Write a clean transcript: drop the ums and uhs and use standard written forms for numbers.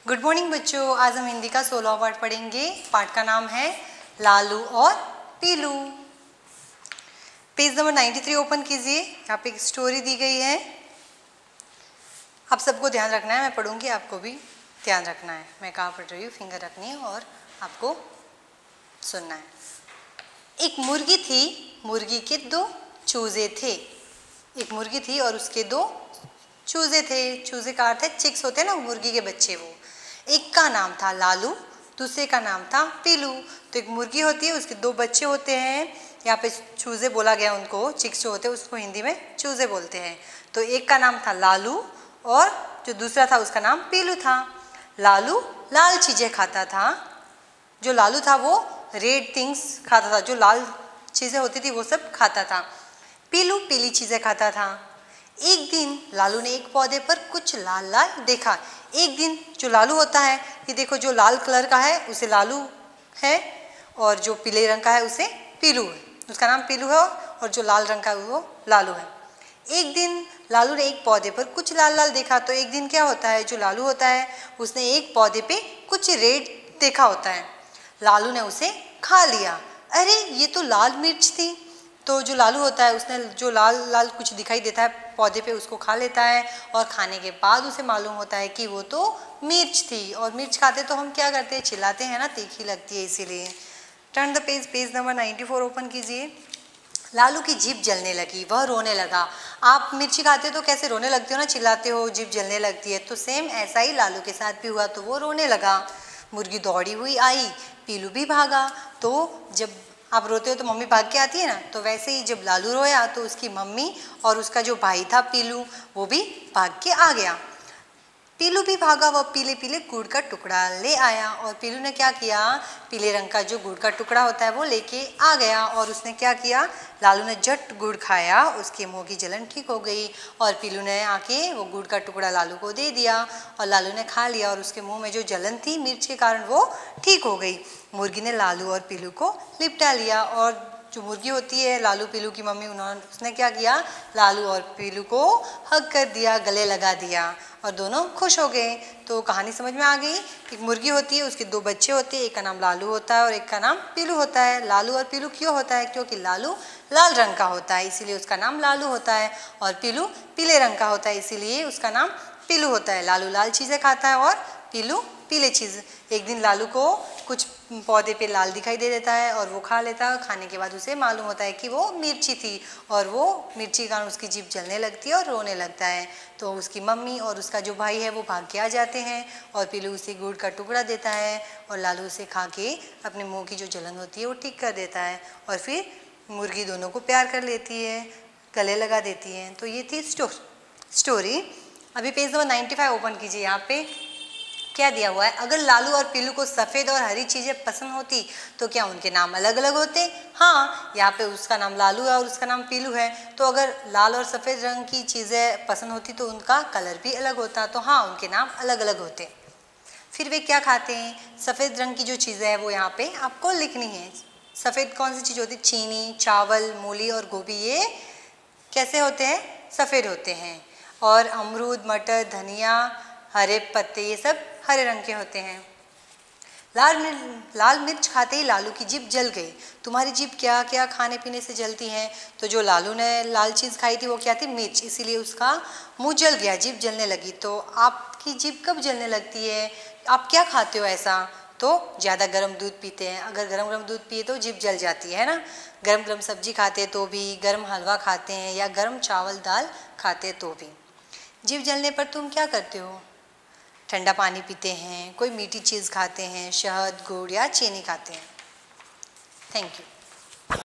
Good morning बच्चों, आज हम हिंदी का 16वां पाठ पढ़ेंगे। पाठ का नाम है लालू और पीलू। पेज नंबर 93 ओपन कीजिए। यहाँ पे एक स्टोरी दी गई है। आप सबको ध्यान रखना है, मैं पढ़ूंगी, आपको भी ध्यान रखना है। मैं कहाँ पढ़ रही हूँ, फिंगर रखनी है और आपको सुनना है। एक मुर्गी थी, मुर्गी के 2 चूजे थे। एक मुर्गी थी और उसके 2 चूजे थे। चूजे का अर्थ है चिक्स होते हैं ना, मुर्गी के बच्चे। वो एक का नाम था लालू, दूसरे का नाम था पीलू। तो एक मुर्गी होती है, उसके 2 बच्चे होते हैं। यहाँ पे चूजे बोला गया उनको, चिक्स जो होते हैं उसको हिंदी में चूजे बोलते हैं। तो एक का नाम था लालू और जो दूसरा था उसका नाम पीलू था। लालू लाल चीज़ें खाता था। जो लालू था वो रेड थिंग्स खाता था, जो लाल चीज़ें होती थी वो सब खाता था। पीलू पीली चीज़ें खाता था। एक दिन लालू ने एक पौधे पर कुछ लाल लाल देखा। एक दिन जो लालू होता है, ये देखो, जो लाल कलर का है उसे लालू है और जो पीले रंग का है उसे पीलू है। उसका नाम पीलू है और जो लाल रंग का है वो लालू है। एक दिन लालू ने एक पौधे पर कुछ लाल लाल देखा। तो एक दिन क्या होता है, जो लालू होता है उसने एक पौधे पे कुछ रेड देखा होता है। लालू ने उसे खा लिया। अरे ये तो लाल मिर्च थी। तो जो लालू होता है उसने जो लाल लाल कुछ दिखाई देता है पौधे पे उसको खा लेता है और खाने के बाद उसे मालूम होता है कि वो तो मिर्च थी। और मिर्च खाते तो हम क्या करते हैं, चिल्लाते हैं ना, तीखी लगती है इसीलिए। Turn the page, page number 94 open कीजिए। लालू की जीभ जलने लगी, वह रोने लगा। आप मिर्ची खाते हो तो कैसे रोने लगते हो ना, चिल्लाते हो, जीभ जलने लगती है। तो सेम ऐसा ही लालू के साथ भी हुआ, तो वो रोने लगा। मुर्गी दौड़ी हुई आई, पीलू भी भागा। तो जब आप रोते हो तो मम्मी भाग के आती है ना, तो वैसे ही जब लालू रोया तो उसकी मम्मी और उसका जो भाई था पीलू, वो भी भाग के आ गया। पीलू भी भागा, वह पीले पीले गुड़ का टुकड़ा ले आया। और पीलू ने क्या किया, पीले रंग का जो गुड़ का टुकड़ा होता है वो लेके आ गया। और उसने क्या किया, लालू ने झट गुड़ खाया, उसके मुंह की जलन ठीक हो गई। और पीलू ने आके वो गुड़ का टुकड़ा लालू को दे दिया और लालू ने खा लिया और उसके मुंह में जो जलन थी मिर्च के कारण वो ठीक हो गई। मुर्गी ने लालू और पीलू को लिपटा लिया और जो मुर्गी होती है लालू पीलू की मम्मी, उसने क्या किया, लालू और पीलू को हग कर दिया, गले लगा दिया और दोनों खुश हो गए। तो कहानी समझ में आ गई। एक मुर्गी होती है, उसके 2 बच्चे होते हैं, एक का नाम लालू होता है और एक का नाम पीलू होता है। लालू और पीलू क्यों होता है, क्योंकि लालू लाल रंग का होता है इसीलिए उसका नाम लालू होता है और पीलू पीले रंग का होता है इसीलिए उसका नाम पीलू होता है। लालू लाल चीज़ें खाता है और पीलू पीले चीज़। एक दिन लालू को कुछ पौधे पे लाल दिखाई दे देता है और वो खा लेता है। खाने के बाद उसे मालूम होता है कि वो मिर्ची थी और वो मिर्ची के कारण उसकी जीभ जलने लगती है और रोने लगता है। तो उसकी मम्मी और उसका जो भाई है वो भाग के आ जाते हैं और पीलू उसे गुड़ का टुकड़ा देता है और लालू उसे खा के अपने मुँह की जो जलन होती है वो ठीक कर देता है। और फिर मुर्गी दोनों को प्यार कर लेती है, गले लगा देती है। तो ये थी स्टोरी। अभी पेज नंबर 95 ओपन कीजिए। यहाँ पे क्या दिया हुआ है, अगर लालू और पीलू को सफ़ेद और हरी चीज़ें पसंद होती तो क्या उनके नाम अलग अलग होते। हाँ, यहाँ पे उसका नाम लालू है और उसका नाम पीलू है। तो अगर लाल और सफ़ेद रंग की चीज़ें पसंद होती तो उनका कलर भी अलग होता। तो हाँ, उनके नाम अलग अलग होते। फिर वे क्या खाते हैं, सफ़ेद रंग की जो चीज़ें हैं वो यहाँ पे आपको लिखनी है। सफ़ेद कौन सी चीज़ होती है, चीनी, चावल, मूली और गोभी, ये कैसे होते हैं, सफ़ेद होते हैं। और अमरूद, मटर, धनिया, हरे पत्ते, ये सब हरे रंग के होते हैं। लाल मिर्च खाते ही लालू की जीभ जल गई। तुम्हारी जीभ क्या क्या खाने पीने से जलती है। तो जो लालू ने लाल चीज़ खाई थी वो क्या थी, मिर्च, इसीलिए उसका मुंह जल गया, जीभ जलने लगी। तो आपकी जीभ कब जलने लगती है, आप क्या खाते हो ऐसा, तो ज़्यादा गर्म दूध पीते हैं। अगर गर्म गर्म दूध पिए तो जीभ जल जाती है ना। गर्म गर्म सब्जी खाते तो भी, गर्म हलवा खाते हैं या गर्म चावल दाल खाते तो भी। जीभ जलने पर तुम क्या करते हो, ठंडा पानी पीते हैं, कोई मीठी चीज़ खाते हैं, शहद, गुड़ या चीनी खाते हैं। Thank you.